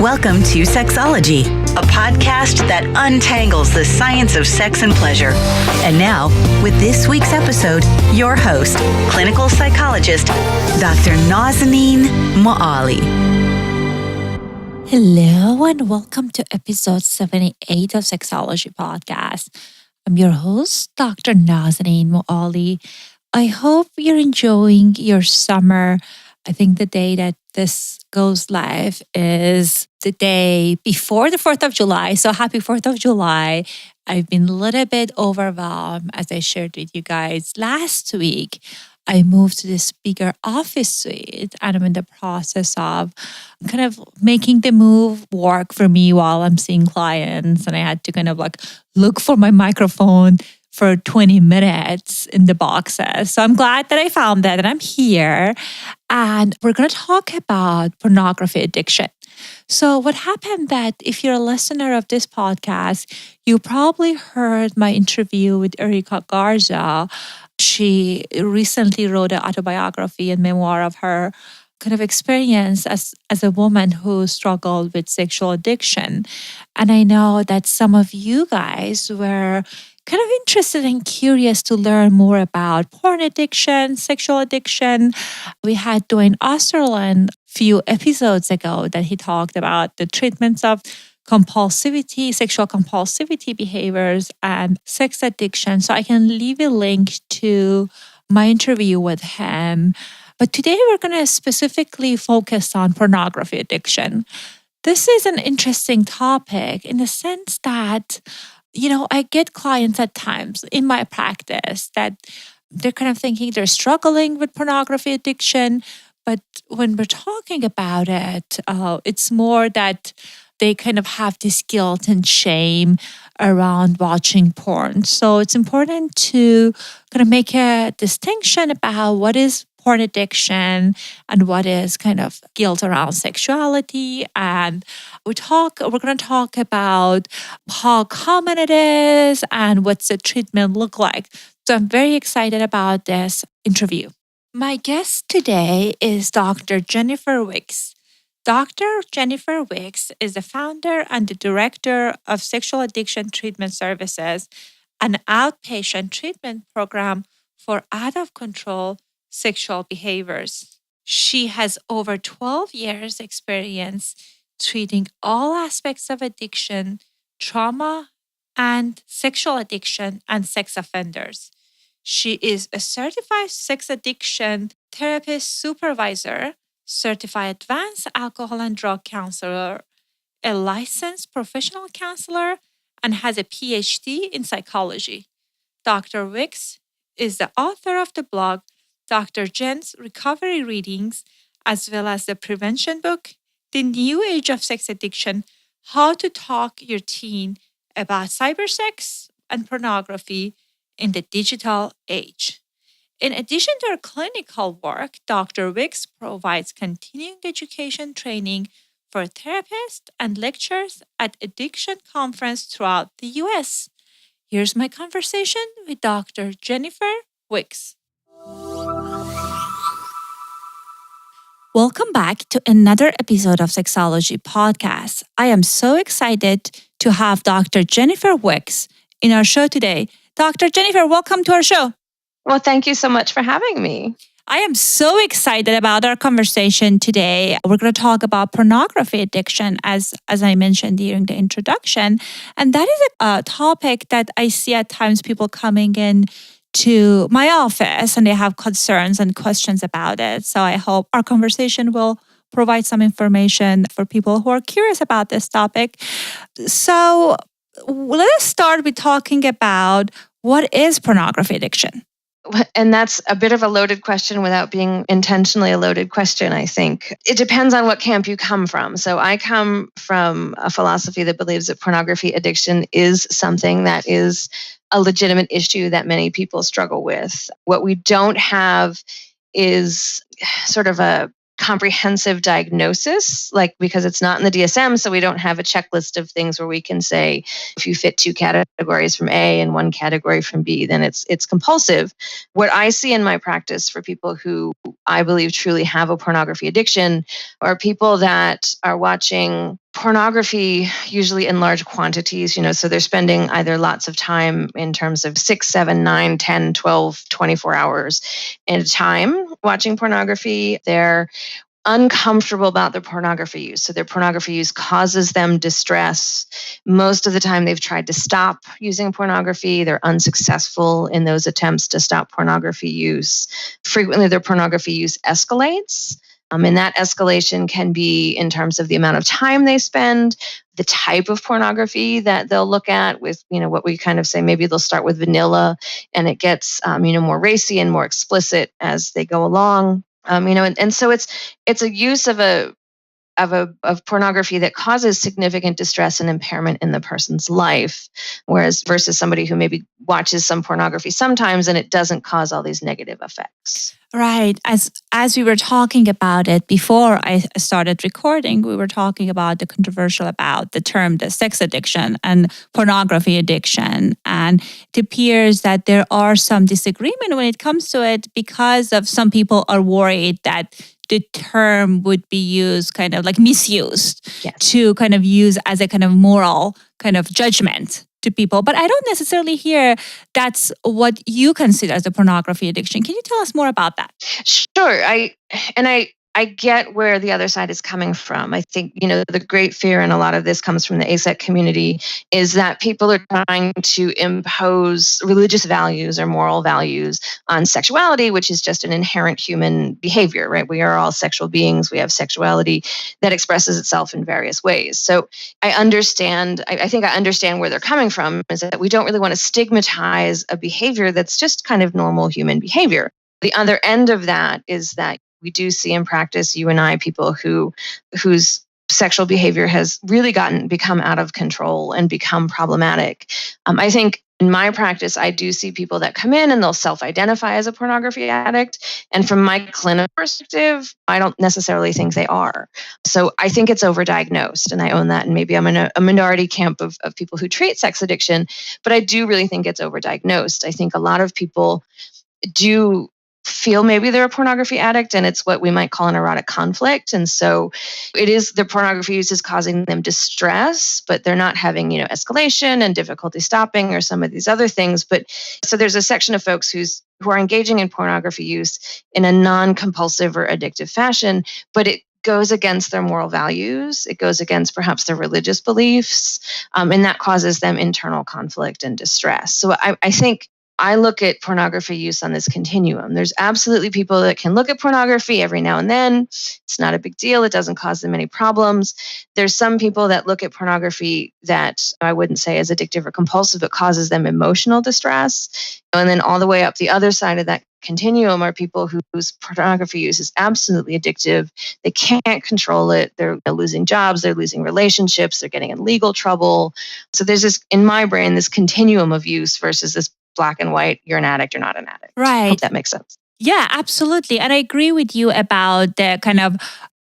Welcome to Sexology, a podcast that untangles the science of sex and pleasure. And now, with this week's episode, your host, clinical psychologist, Dr. Nazanin Moali. Hello and welcome to episode 78 of Sexology Podcast. I'm your host, Dr. Nazanin Moali. I hope you're enjoying your summer. I think the day that this goes live is the day before the 4th of July. So happy 4th of July. I've been a little bit overwhelmed as I shared with you guys last week. I moved to this bigger office suite and I'm in the process of kind of making the move work for me while I'm seeing clients. And I had to kind of look for my microphone for 20 minutes in the boxes. So I'm glad that I found that and I'm here. And we're going to talk about pornography addiction. So what happened that if you're a listener of this podcast, you probably heard my interview with Erica Garza. She recently wrote an autobiography and memoir of her kind of experience as a woman who struggled with sexual addiction. And I know that some of you guys were kind of interested and curious to learn more about porn addiction, sexual addiction. We had Dwayne Osterland a few episodes ago that he talked about the treatments of compulsivity, sexual compulsivity behaviors, and sex addiction. So I can leave a link to my interview with him. But today we're going to specifically focus on pornography addiction. This is an interesting topic in the sense that I get clients at times in my practice that they're kind of thinking they're struggling with pornography addiction. But when we're talking about it, it's more that they kind of have this guilt and shame around watching porn. So it's important to kind of make a distinction about what is porn addiction and what is kind of guilt around sexuality. And we're going to talk about how common it is and what's the treatment look like. So I'm very excited about this interview. My guest today is Dr. Jennifer Weeks. Dr. Jennifer Weeks is the founder and the director of Sexual Addiction Treatment Services, an outpatient treatment program for out-of-control sexual behaviors. She has over 12 years experience treating all aspects of addiction, trauma, and sexual addiction and sex offenders. She is a certified sex addiction therapist supervisor, certified advanced alcohol and drug counselor, a licensed professional counselor, and has a PhD in psychology. Dr. Weeks is the author of the blog Dr. Jen's Recovery Readings, as well as the prevention book, The New Age of Sex Addiction, How to Talk Your Teen About Cybersex and Pornography in the Digital Age. In addition to her clinical work, Dr. Weeks provides continuing education training for therapists and lectures at addiction conferences throughout the U.S. Here's my conversation with Dr. Jennifer Weeks. Welcome back to another episode of Sexology Podcast. I am so excited to have Dr. Jennifer Weeks in our show today. Dr. Jennifer, welcome to our show. Well, thank you so much for having me. I am so excited about our conversation today. We're going to talk about pornography addiction, as I mentioned during the introduction. And that is a topic that I see at times people coming in to my office and they have concerns and questions about it. So I hope our conversation will provide some information for people who are curious about this topic. So let us start with talking about what is pornography addiction. And that's a bit of a loaded question without being intentionally a loaded question, I think. It depends on what camp you come from. So I come from a philosophy that believes that pornography addiction is something that is a legitimate issue that many people struggle with. What we don't have is sort of a comprehensive diagnosis, because it's not in the DSM, so we don't have a checklist of things where we can say if you fit 2 categories from A and 1 category from B, then it's compulsive. What I see in my practice for people who I believe truly have a pornography addiction are people that are watching pornography, usually in large quantities, so they're spending either lots of time in terms of 6, 7, 9, 10, 12, 24 hours at a time watching pornography. They're uncomfortable about their pornography use. So their pornography use causes them distress. Most of the time they've tried to stop using pornography. They're unsuccessful in those attempts to stop pornography use. Frequently their pornography use escalates. And that escalation can be in terms of the amount of time they spend, the type of pornography that they'll look at with, what we kind of say, maybe they'll start with vanilla and it gets, more racy and more explicit as they go along. And so it's a use of pornography that causes significant distress and impairment in the person's life, versus somebody who maybe watches some pornography sometimes and it doesn't cause all these negative effects. Right. As we were talking about it before I started recording, we were talking about the controversial about the term, the sex addiction and pornography addiction. And it appears that there are some disagreement when it comes to it because of some people are worried that the term would be used kind of like misused to kind of use as a kind of moral kind of judgment to people. But I don't necessarily hear that's what you consider as a pornography addiction. Can you tell us more about that? Sure. I get where the other side is coming from. I think, the great fear, and a lot of this comes from the ASEC community, is that people are trying to impose religious values or moral values on sexuality, which is just an inherent human behavior, right? We are all sexual beings. We have sexuality that expresses itself in various ways. So I understand where they're coming from, is that we don't really want to stigmatize a behavior that's just kind of normal human behavior. The other end of that is that we do see in practice, you and I, people whose sexual behavior has really become out of control and become problematic. I think in my practice, I do see people that come in and they'll self-identify as a pornography addict. And from my clinical perspective, I don't necessarily think they are. So I think it's overdiagnosed, and I own that. And maybe I'm in a minority camp of people who treat sex addiction, but I do really think it's overdiagnosed. I think a lot of people do feel maybe they're a pornography addict, and it's what we might call an erotic conflict. And so it is, their pornography use is causing them distress, but they're not having, escalation and difficulty stopping or some of these other things. But so there's a section of folks who are engaging in pornography use in a non-compulsive or addictive fashion, but it goes against their moral values. It goes against perhaps their religious beliefs, and that causes them internal conflict and distress. So I think I look at pornography use on this continuum. There's absolutely people that can look at pornography every now and then. It's not a big deal. It doesn't cause them any problems. There's some people that look at pornography that I wouldn't say is addictive or compulsive, but causes them emotional distress. And then all the way up the other side of that continuum are people whose pornography use is absolutely addictive. They can't control it. They're losing jobs. They're losing relationships. They're getting in legal trouble. So there's this, in my brain, this continuum of use versus this black and white, you're an addict, you're not an addict. Right. I hope that makes sense. Yeah, absolutely. And I agree with you about the kind of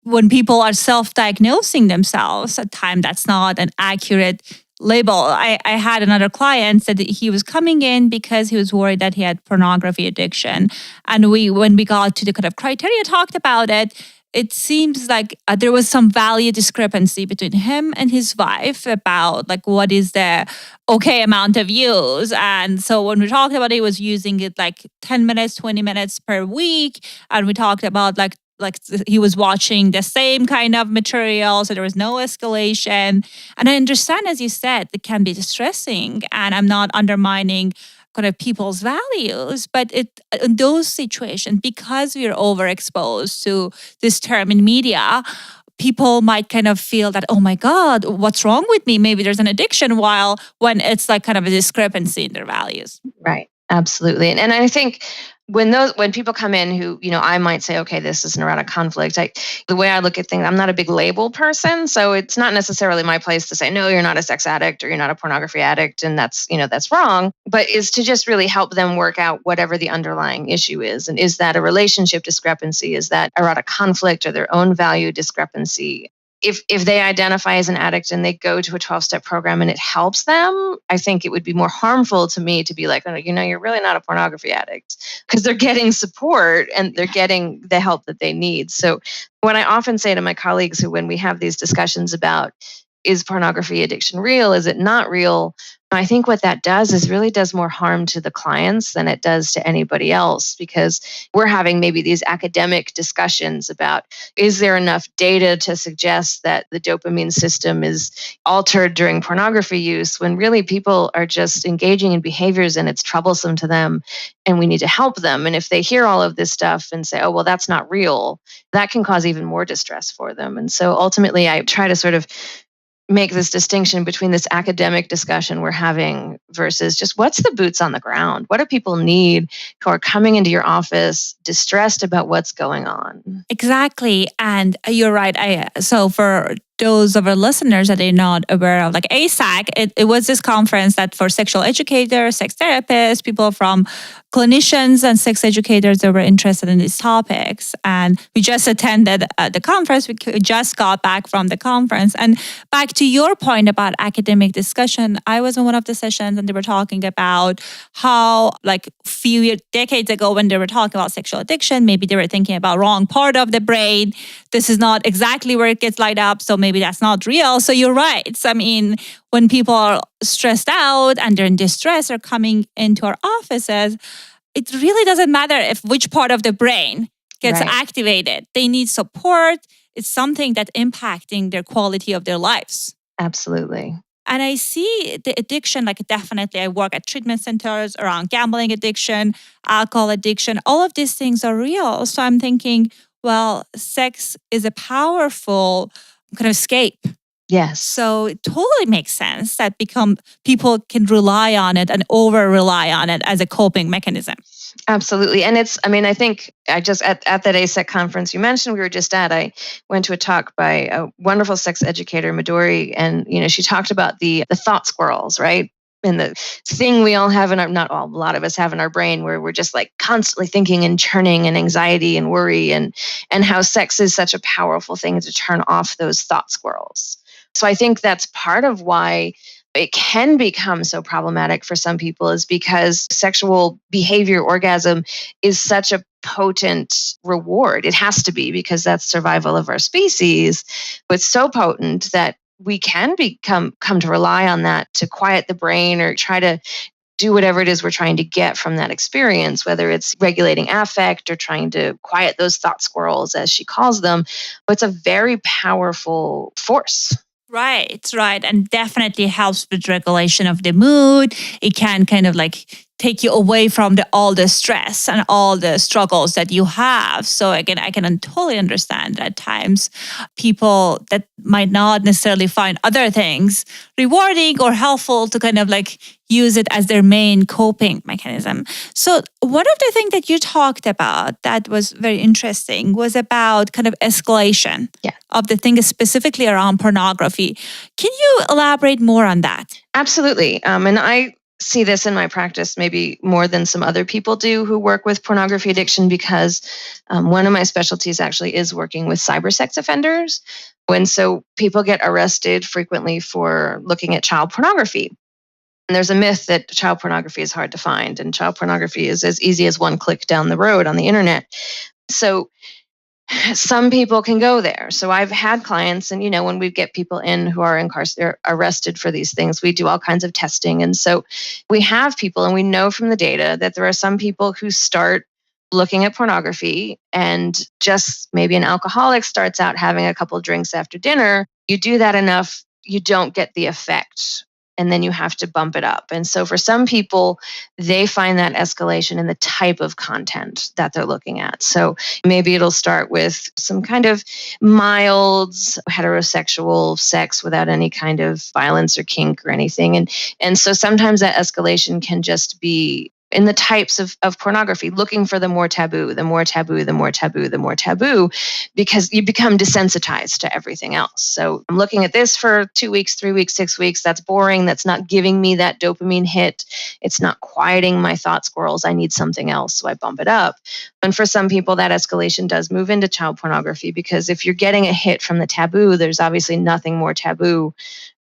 when people are self-diagnosing themselves, at times that's not an accurate label. I had another client said that he was coming in because he was worried that he had pornography addiction. And when we got to the kind of criteria, talked about it, it seems like there was some value discrepancy between him and his wife about like what is the okay amount of use. And so when we talked about it, he was using it like 10 minutes, 20 minutes per week. And we talked about like he was watching the same kind of material, so there was no escalation. And I understand, as you said, it can be distressing, and I'm not undermining kind of people's values, but in those situations, because we're overexposed to this term in media, people might kind of feel that, oh my God, what's wrong with me? Maybe there's an addiction, while when it's like kind of a discrepancy in their values. Right. Absolutely. And I think when people come in who, I might say, okay, this is an erotic conflict. The way I look at things, I'm not a big label person. So it's not necessarily my place to say, no, you're not a sex addict or you're not a pornography addict. And that's wrong, but is to just really help them work out whatever the underlying issue is. And is that a relationship discrepancy? Is that erotic conflict or their own value discrepancy? If they identify as an addict and they go to a 12-step program and it helps them, I think it would be more harmful to me to be like, oh, you're really not a pornography addict, because they're getting support and they're getting the help that they need. So when I often say to my colleagues when we have these discussions about, is pornography addiction real? Is it not real? I think what that does is really does more harm to the clients than it does to anybody else, because we're having maybe these academic discussions about, is there enough data to suggest that the dopamine system is altered during pornography use, when really people are just engaging in behaviors and it's troublesome to them and we need to help them. And if they hear all of this stuff and say, oh, well, that's not real, that can cause even more distress for them. And so ultimately, I try to sort of make this distinction between this academic discussion we're having versus just what's the boots on the ground? What do people need who are coming into your office distressed about what's going on? Exactly. And you're right. So for those of our listeners that are not aware of, like ASAC, it was this conference that for sexual educators, sex therapists, people from clinicians and sex educators that were interested in these topics. And we just attended the conference. We just got back from the conference. And back to your point about academic discussion, I was in one of the sessions and they were talking about how, like, few decades ago when they were talking about sexual addiction, maybe they were thinking about wrong part of the brain. This is not exactly where it gets light up, so maybe that's not real. So you're right. So, I mean, when people are stressed out and they're in distress or coming into our offices, it really doesn't matter if which part of the brain gets activated. They need support. It's something that's impacting their quality of their lives. Absolutely. And I see the addiction, like definitely I work at treatment centers around gambling addiction, alcohol addiction. All of these things are real. So I'm thinking, well, sex is a powerful kind of escape. Yes. So it totally makes sense that people can rely on it and over-rely on it as a coping mechanism. Absolutely. And I think I just, at that ASEC conference you mentioned we were just at, I went to a talk by a wonderful sex educator, Midori, and, she talked about the thought squirrels, right? And the thing we all have a lot of us have in our brain where we're just like constantly thinking and churning and anxiety and worry, and how sex is such a powerful thing to turn off those thought squirrels. So I think that's part of why it can become so problematic for some people, is because sexual behavior, orgasm, is such a potent reward. It has to be, because that's survival of our species. But it's so potent that we can come to rely on that to quiet the brain or try to do whatever it is we're trying to get from that experience, whether it's regulating affect or trying to quiet those thought squirrels, as she calls them. But it's a very powerful force. Right. And definitely helps with regulation of the mood. It can kind of like take you away from all the stress and all the struggles that you have. So again, I can totally understand that at times people that might not necessarily find other things rewarding or helpful to kind of like use it as their main coping mechanism. So one of the things that you talked about that was very interesting was about kind of escalation of the thing specifically around pornography. Can you elaborate more on that? Absolutely. And I see this in my practice maybe more than some other people do who work with pornography addiction, because one of my specialties actually is working with cyber sex offenders. And so people get arrested frequently for looking at child pornography. And there's a myth that child pornography is hard to find, and child pornography is as easy as one click down the road on the internet. So some people can go there. So I've had clients, and when we get people in who are arrested for these things, we do all kinds of testing. And so we have people, and we know from the data that there are some people who start looking at pornography, and just maybe an alcoholic starts out having a couple drinks after dinner. You do that enough, you don't get the effect, and then you have to bump it up. And so for some people, they find that escalation in the type of content that they're looking at. So maybe it'll start with some kind of mild heterosexual sex without any kind of violence or kink or anything. And so sometimes that escalation can just be in the types of pornography, looking for the more taboo, because you become desensitized to everything else. So I'm looking at this for 2 weeks, 3 weeks, 6 weeks. That's boring. That's not giving me that dopamine hit. It's not quieting my thought squirrels. I need something else. So I bump it up. And for some people, that escalation does move into child pornography, because if you're getting a hit from the taboo, there's obviously nothing more taboo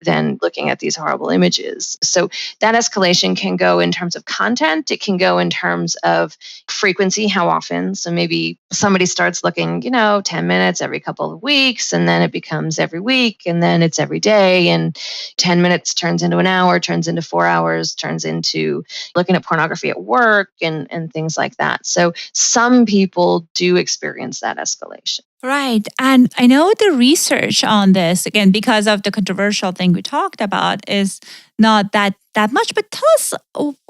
than looking at these horrible images. So that escalation can go in terms of content. It can go in terms of frequency, how often. So maybe somebody starts looking, 10 minutes every couple of weeks, and then it becomes every week, and then it's every day, and 10 minutes turns into an hour, turns into 4 hours, turns into looking at pornography at work and things like that. So some people do experience that escalation. Right. And I know the research on this, again, because of the controversial thing we talked about, is not that much. But tell us,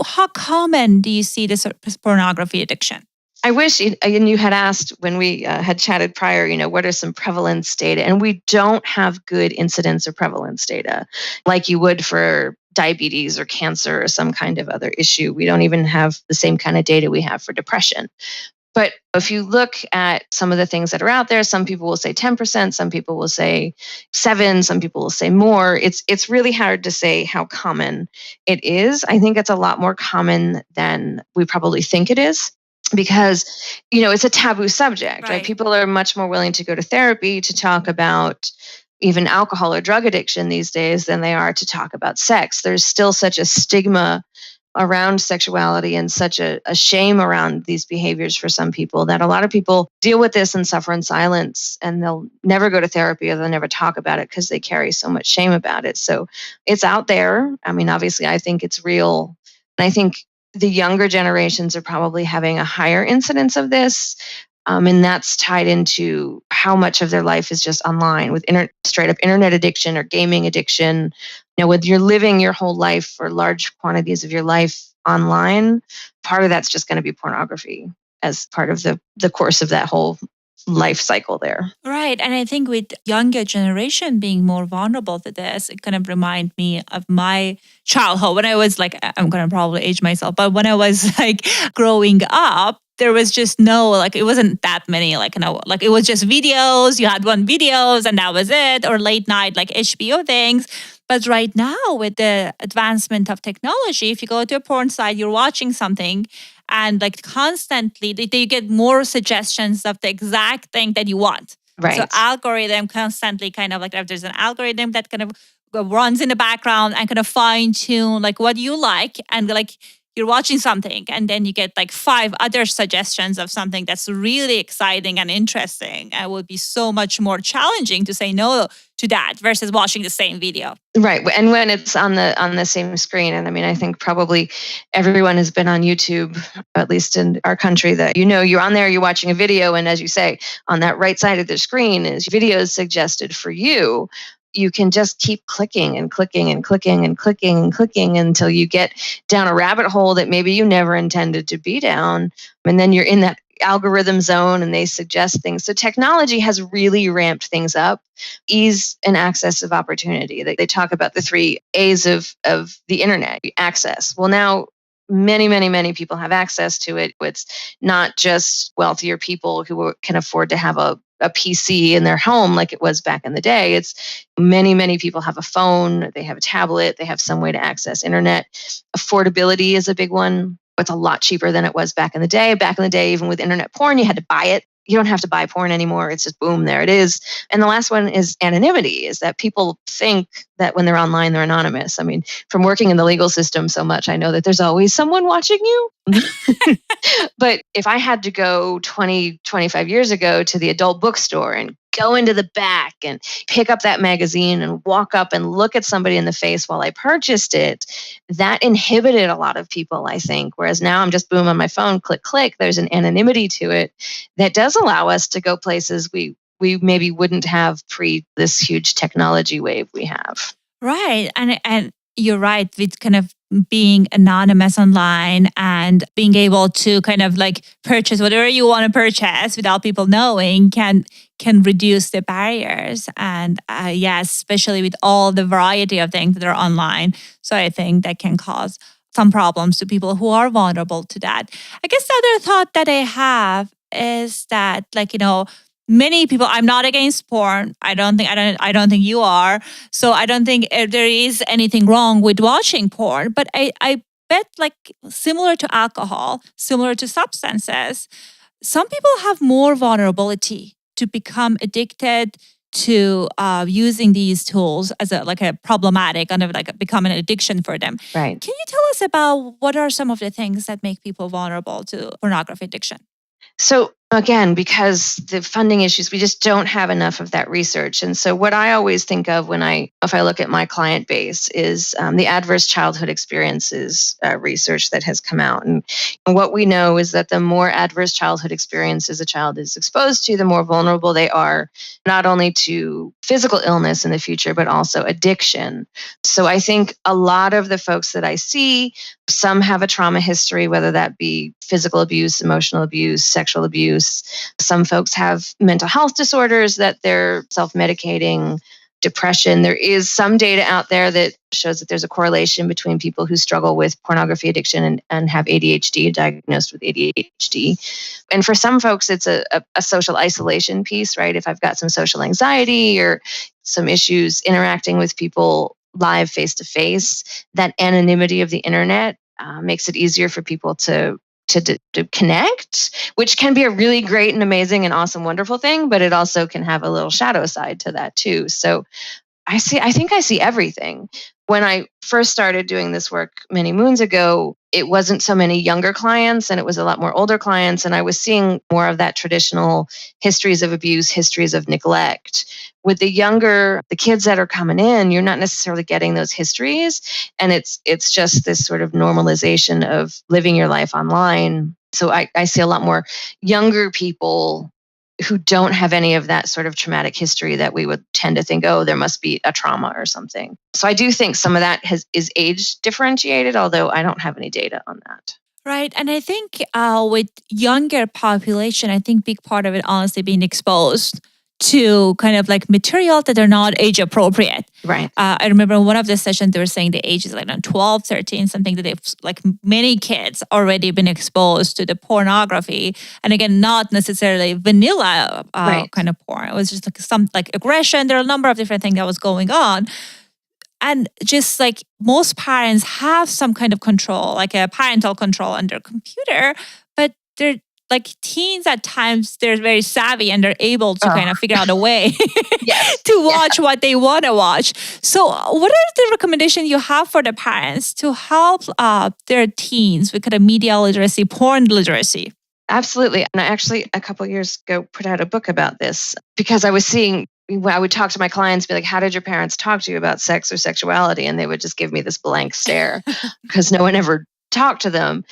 how common do you see this pornography addiction? I wish, and you had asked when we had chatted prior, what are some prevalence data? And we don't have good incidence or prevalence data like you would for diabetes or cancer or some kind of other issue. We don't even have the same kind of data we have for depression. But if you look at some of the things that are out there, some people will say 10%, some people will say 7%, some people will say more. It's really hard to say how common it is. I think it's a lot more common than we probably think it is, because it's a taboo subject, right? People are much more willing to go to therapy to talk about even alcohol or drug addiction these days than they are to talk about sex. There's still such a stigma around sexuality and such a shame around these behaviors for some people that a lot of people deal with this and suffer in silence, and they'll never go to therapy or they'll never talk about it because they carry so much shame about it. So it's out there. I mean, obviously, I think it's real. And I think the younger generations are probably having a higher incidence of this. And that's tied into how much of their life is just online with straight up internet addiction or gaming addiction. When you're living your whole life or large quantities of your life online, part of that's just going to be pornography as part of the course of that whole life cycle there. Right. And I think with younger generation being more vulnerable to this, it kind of remind me of my childhood when I was I'm going to probably age myself, but when I was growing up, there was just it wasn't that many, it was just videos. You had one videos and that was it, or late night, HBO things. But right now with the advancement of technology, if you go to a porn site, you're watching something and constantly they get more suggestions of the exact thing that you want. Right. So algorithm constantly if there's an algorithm that kind of runs in the background and kind of fine tune what you like, and you're watching something and then you get 5 other suggestions of something that's really exciting and interesting. It would be so much more challenging to say no to that versus watching the same video. Right. And when it's on the same screen. And I mean, I think probably everyone has been on YouTube, at least in our country, that you're on there, you're watching a video, and as you say, on that right side of the screen is videos suggested for you. You can just keep clicking and clicking and clicking and clicking and clicking until you get down a rabbit hole that maybe you never intended to be down. And then you're in that algorithm zone and they suggest things. So technology has really ramped things up. Ease and access of opportunity. They talk about the 3 A's of the internet. Access. Well, now many, many, many people have access to it. It's not just wealthier people who can afford to have a PC in their home like it was back in the day. It's many, many people have a phone, they have a tablet, they have some way to access internet. Affordability is a big one. It's a lot cheaper than it was back in the day. Back in the day, even with internet porn, you had to buy it. You don't have to buy porn anymore. It's just boom, there it is. And the last one is anonymity, is that people think that when they're online, they're anonymous. I mean, from working in the legal system so much, I know that there's always someone watching you. But if I had to go 20, 25 years ago to the adult bookstore and go into the back and pick up that magazine and walk up and look at somebody in the face while I purchased it, that inhibited a lot of people, I think. Whereas now I'm just boom on my phone, click, click. There's an anonymity to it that does allow us to go places we maybe wouldn't have pre this huge technology wave we have. Right. And you're right, with kind of being anonymous online and being able to kind of purchase whatever you want to purchase without people knowing can reduce the barriers. And yes, especially with all the variety of things that are online. So I think that can cause some problems to people who are vulnerable to that. I guess the other thought that I have is that many people, I'm not against porn. I don't think you are. So I don't think there is anything wrong with watching porn. But I bet similar to alcohol, similar to substances, some people have more vulnerability to become addicted to using these tools as a problematic, kind of like become an addiction for them. Right. Can you tell us about what are some of the things that make people vulnerable to pornography addiction? So again, because the funding issues, we just don't have enough of that research. And so what I always think of if I look at my client base is the adverse childhood experiences research that has come out. And what we know is that the more adverse childhood experiences a child is exposed to, the more vulnerable they are, not only to physical illness in the future, but also addiction. So I think a lot of the folks that I see, some have a trauma history, whether that be physical abuse, emotional abuse, sexual abuse. Some folks have mental health disorders that they're self-medicating, depression. There is some data out there that shows that there's a correlation between people who struggle with pornography addiction and have ADHD, diagnosed with ADHD. And for some folks, it's a social isolation piece, right? If I've got some social anxiety or some issues interacting with people live face-to-face, that anonymity of the internet makes it easier for people to connect, which can be a really great and amazing and awesome, wonderful thing, but it also can have a little shadow side to that too. So I think I see everything. When I first started doing this work many moons ago, it wasn't so many younger clients and it was a lot more older clients. And I was seeing more of that traditional histories of abuse, histories of neglect. With the kids that are coming in, you're not necessarily getting those histories. And it's just this sort of normalization of living your life online. So I see a lot more younger people who don't have any of that sort of traumatic history that we would tend to think, oh, there must be a trauma or something. So I do think some of that is age differentiated, although I don't have any data on that. Right. And I think with younger population, I think big part of it honestly being exposed to kind of like material that are not age appropriate. Right. I remember in one of the sessions, they were saying the age is like 12, 13, something that they've like many kids already been exposed to the pornography. And again, not necessarily vanilla kind of porn. It was just like some like aggression. There are a number of different things that was going on. And just like most parents have some kind of control, like a parental control on their computer, but they're like teens at times, they're very savvy and they're able to kind of figure out a way to watch what they want to watch. So what are the recommendations you have for the parents to help their teens with kind of media literacy, porn literacy? Absolutely. And I actually, a couple of years ago, put out a book about this because I was seeing, I would talk to my clients, be like, how did your parents talk to you about sex or sexuality? And they would just give me this blank stare because no one ever talked to them.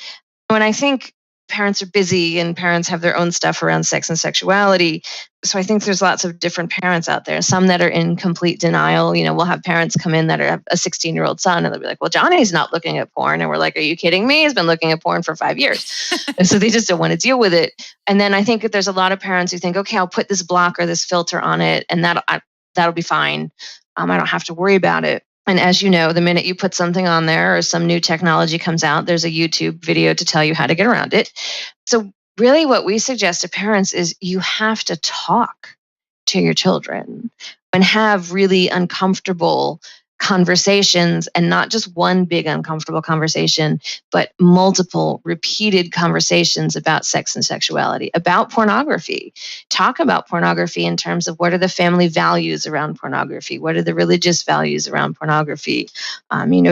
When I think parents are busy and parents have their own stuff around sex and sexuality. So I think there's lots of different parents out there, some that are in complete denial. You know, we'll have parents come in that have a 16-year-old son and they'll be like, well, Johnny's not looking at porn. And we're like, are you kidding me? He's been looking at porn for 5 years. And so they just don't want to deal with it. And then I think that there's a lot of parents who think, okay, I'll put this block or this filter on it and that'll be fine. I don't have to worry about it. And as you know, the minute you put something on there or some new technology comes out, there's a YouTube video to tell you how to get around it. So really what we suggest to parents is you have to talk to your children and have really uncomfortable conversations, and not just one big uncomfortable conversation, but multiple repeated conversations about sex and sexuality, about pornography. Talk about pornography in terms of what are the family values around pornography? What are the religious values around pornography?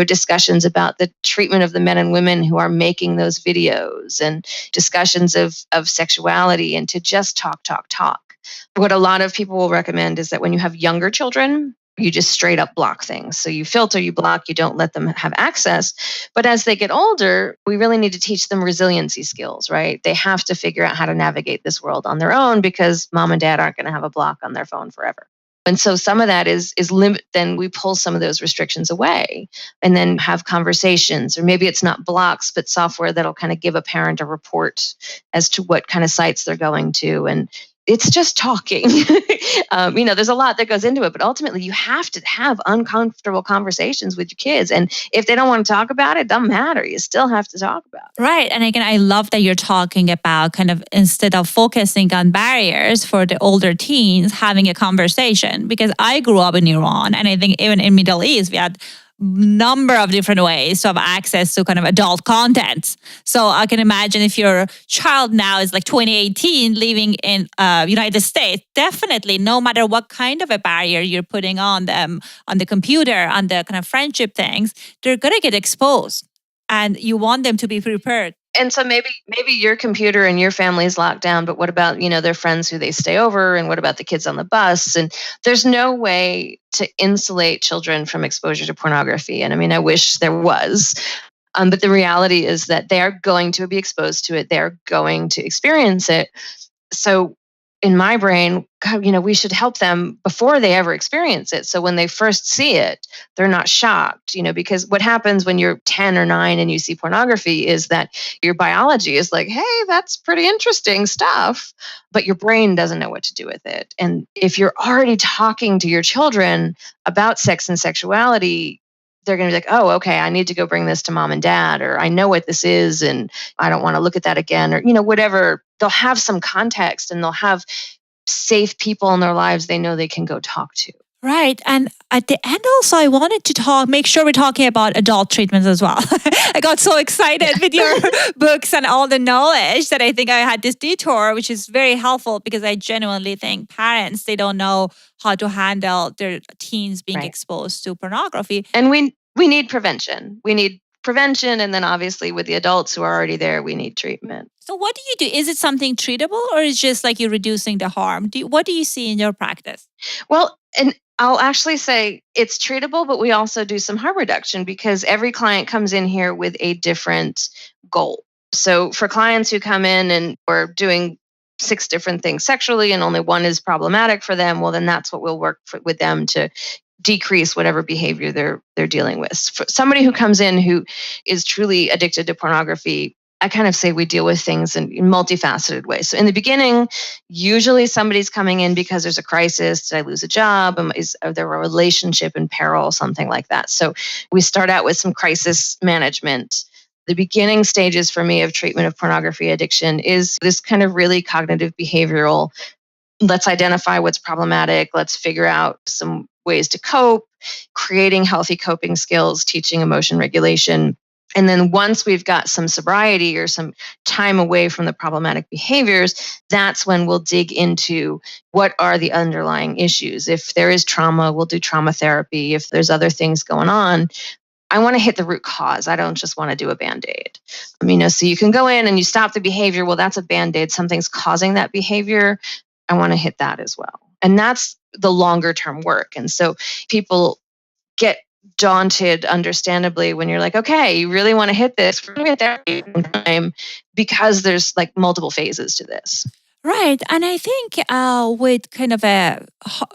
Discussions about the treatment of the men and women who are making those videos, and discussions of sexuality, and to just talk. What a lot of people will recommend is that when you have younger children, you just straight up block things. So you filter, you block, you don't let them have access. But as they get older, we really need to teach them resiliency skills, right? They have to figure out how to navigate this world on their own because mom and dad aren't going to have a block on their phone forever. And so some of that is limit. Then we pull some of those restrictions away and then have conversations, or maybe it's not blocks, but software that'll kind of give a parent a report as to what kind of sites they're going to. And it's just talking. There's a lot that goes into it, but ultimately you have to have uncomfortable conversations with your kids. And if they don't want to talk about it doesn't matter. You still have to talk about it. Right. And again, I love that you're talking about kind of, instead of focusing on barriers for the older teens, having a conversation, because I grew up in Iran. And I think even in Middle East, we had number of different ways to have access to kind of adult content. So I can imagine if your child now is like 2018 living in United States, definitely no matter what kind of a barrier you're putting on them, on the computer, on the kind of friendship things, they're going to get exposed. And you want them to be prepared. And so maybe your computer and your family's locked down, but what about, their friends who they stay over, and what about the kids on the bus? And there's no way to insulate children from exposure to pornography. And I mean, I wish there was. But the reality is that they are going to be exposed to it. They're going to experience it. So in my brain, God, we should help them before they ever experience it. So when they first see it, they're not shocked, because what happens when you're 10 or 9 and you see pornography is that your biology is like, hey, that's pretty interesting stuff, but your brain doesn't know what to do with it. And if you're already talking to your children about sex and sexuality, they're going to be like, oh, okay, I need to go bring this to mom and dad, or I know what this is and I don't want to look at that again, or, whatever. They'll have some context and they'll have safe people in their lives they know they can go talk to. Right. And at the end also, I wanted to make sure we're talking about adult treatments as well. I got so excited with your books and all the knowledge that I think I had this detour, which is very helpful because I genuinely think parents, they don't know how to handle their teens being exposed to pornography. And we need prevention. We need prevention. And then obviously with the adults who are already there, we need treatment. So what do you do? Is it something treatable, or is it just like you're reducing the harm? What do you see in your practice? Well, and I'll actually say it's treatable, but we also do some harm reduction because every client comes in here with a different goal. So for clients who come in and we're doing 6 different things sexually and only one is problematic for them, well, then that's what we'll work with them to decrease whatever behavior they're dealing with. For somebody who comes in who is truly addicted to pornography, I kind of say we deal with things in multifaceted ways. So in the beginning, usually somebody's coming in because there's a crisis. Did I lose a job? Is there a relationship in peril? Something like that. So we start out with some crisis management. The beginning stages for me of treatment of pornography addiction is this kind of really cognitive behavioral. Let's identify what's problematic. Let's figure out some ways to cope, creating healthy coping skills, teaching emotion regulation. And then once we've got some sobriety or some time away from the problematic behaviors, that's when we'll dig into what are the underlying issues. If there is trauma, we'll do trauma therapy. If there's other things going on, I want to hit the root cause. I don't just want to do a Band-Aid. So you can go in and you stop the behavior. Well, that's a Band-Aid. Something's causing that behavior. I want to hit that as well. And that's the longer term work. And so people get daunted, understandably, when you're like, okay, you really want to hit this, we're going to get therapy time, because there's like multiple phases to this. Right. And I think with kind of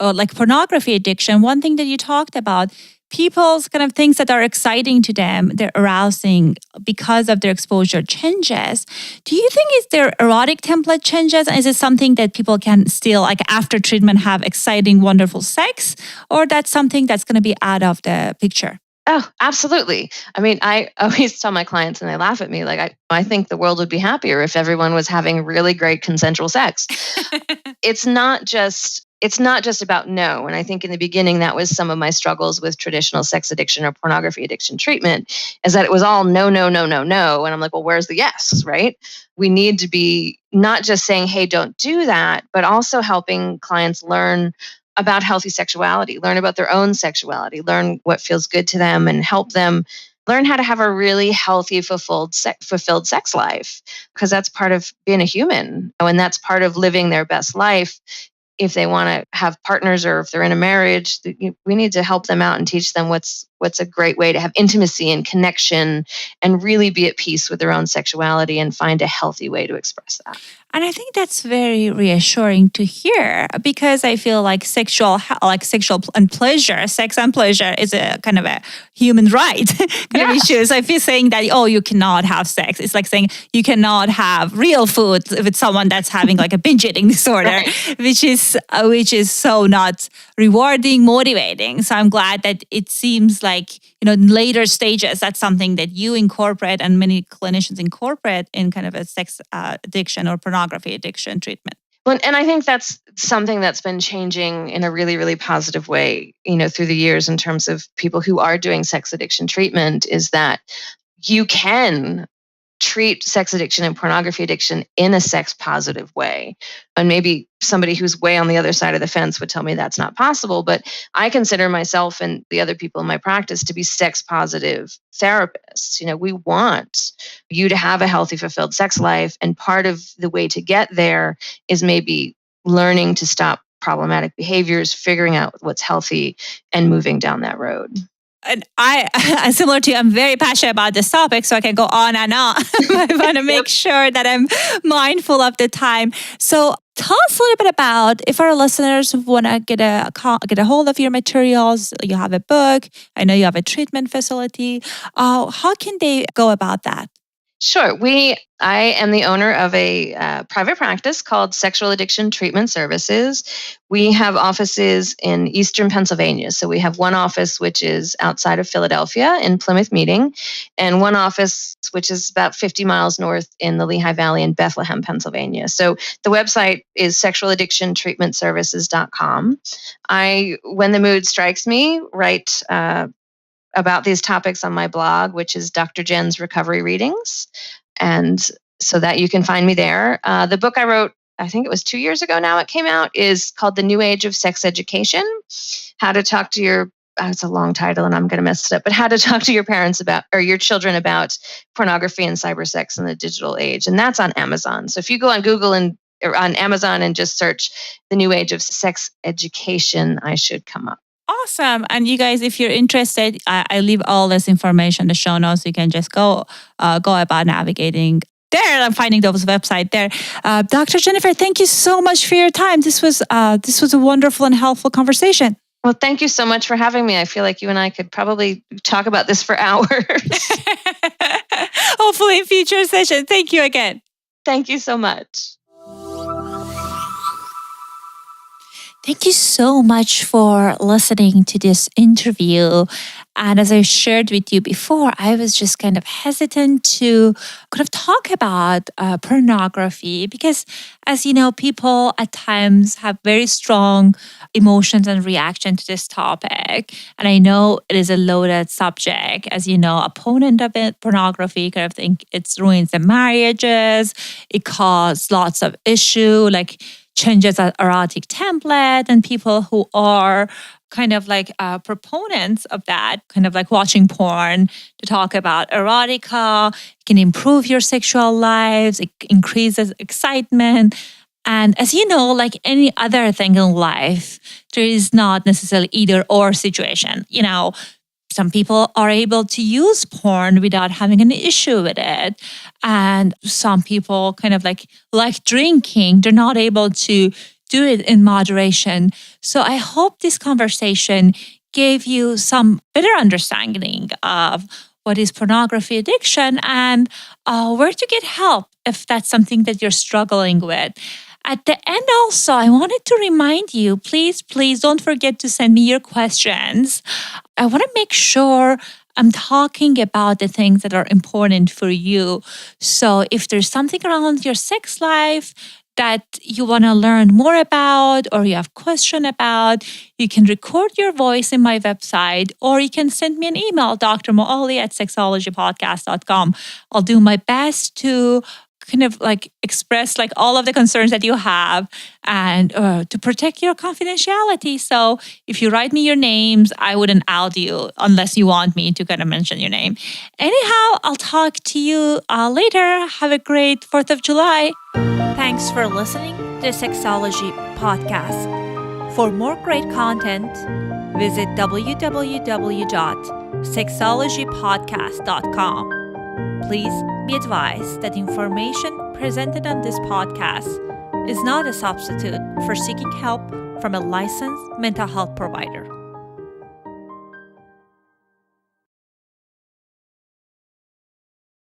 like pornography addiction, one thing that you talked about, people's kind of things that are exciting to them, they're arousing because of their exposure changes. Do you think is their erotic template changes? And is it something that people can still, like after treatment, have exciting, wonderful sex? Or that's something that's going to be out of the picture? Oh, absolutely. I always tell my clients, and they laugh at me, like, I think the world would be happier if everyone was having really great consensual sex. It's not just about no. And I think in the beginning, that was some of my struggles with traditional sex addiction or pornography addiction treatment, is that it was all no, no, no, no, no. And I'm like, well, where's the yes, right? We need to be not just saying, hey, don't do that, but also helping clients learn about healthy sexuality, learn about their own sexuality, learn what feels good to them, and help them learn how to have a really healthy, fulfilled sex life, because that's part of being a human. And that's part of living their best life. If they want to have partners, or if they're in a marriage, we need to help them out and teach them what's a great way to have intimacy and connection and really be at peace with their own sexuality and find a healthy way to express that. And I think that's very reassuring to hear, because I feel like sexual and pleasure, sex and pleasure is a kind of a human right kind of issue. So if you're saying that, oh, you cannot have sex, it's like saying you cannot have real food with someone that's having like a binge eating disorder, right. which is so not rewarding, motivating. So I'm glad that it seems like, in later stages, that's something that you incorporate and many clinicians incorporate in kind of a sex addiction or pornography addiction treatment. Well, and I think that's something that's been changing in a really, really positive way, through the years in terms of people who are doing sex addiction treatment, is that you can treat sex addiction and pornography addiction in a sex positive way. And maybe somebody who's way on the other side of the fence would tell me that's not possible, but I consider myself and the other people in my practice to be sex positive therapists. We want you to have a healthy, fulfilled sex life. And part of the way to get there is maybe learning to stop problematic behaviors, figuring out what's healthy, and moving down that road. And I, similar to you, I'm very passionate about this topic, so I can go on and on. I want to make sure that I'm mindful of the time. So tell us a little bit about, if our listeners want to get a hold of your materials, you have a book, I know you have a treatment facility. How can they go about that? Sure. I am the owner of a private practice called Sexual Addiction Treatment Services. We have offices in Eastern Pennsylvania. So we have one office which is outside of Philadelphia in Plymouth Meeting, and one office which is about 50 miles north in the Lehigh Valley in Bethlehem, Pennsylvania. So the website is sexualaddictiontreatmentservices.com. When the mood strikes me, write about these topics on my blog, which is Dr. Jen's Recovery Readings. And so that you can find me there. The book I wrote, I think it was 2 years ago now it came out, is called The New Age of Sex Education. How to talk to it's a long title and I'm going to mess it up, but how to talk to your parents about, or your children about pornography and cybersex in the digital age. And that's on Amazon. So if you go on Google or on Amazon and just search The New Age of Sex Education, I should come up. Awesome. And you guys, if you're interested, I leave all this information in the show notes. You can just go about navigating there. I'm finding those website there. Dr. Jennifer, thank you so much for your time. This was a wonderful and helpful conversation. Well, thank you so much for having me. I feel like you and I could probably talk about this for hours. Hopefully in future sessions. Thank you again. Thank you so much. Thank you so much for listening to this interview. And as I shared with you before, I was just kind of hesitant to kind of talk about pornography because, as you know, people at times have very strong emotions and reaction to this topic. And I know it is a loaded subject. As you know, opponent of it, pornography kind of think it ruins the marriages. It causes lots of issue, like changes an erotic template, and people who are kind of like proponents of that, kind of like watching porn to talk about erotica. It can improve your sexual lives. It increases excitement. And as you know, like any other thing in life, there is not necessarily either or situation. Some people are able to use porn without having an issue with it. And some people kind of like drinking, they're not able to do it in moderation. So I hope this conversation gave you some better understanding of what is pornography addiction and where to get help if that's something that you're struggling with. At the end also, I wanted to remind you, please don't forget to send me your questions. I want to make sure I'm talking about the things that are important for you. So if there's something around your sex life that you want to learn more about or you have question about, you can record your voice in my website or you can send me an email, drmoali@sexologypodcast.com. I'll do my best to kind of like express like all of the concerns that you have and to protect your confidentiality. So if you write me your names, I wouldn't out you unless you want me to kind of mention your name. Anyhow, I'll talk to you later. Have a great 4th of July. Thanks for listening to the Sexology Podcast. For more great content, visit www.sexologypodcast.com. Please be advised that information presented on this podcast is not a substitute for seeking help from a licensed mental health provider.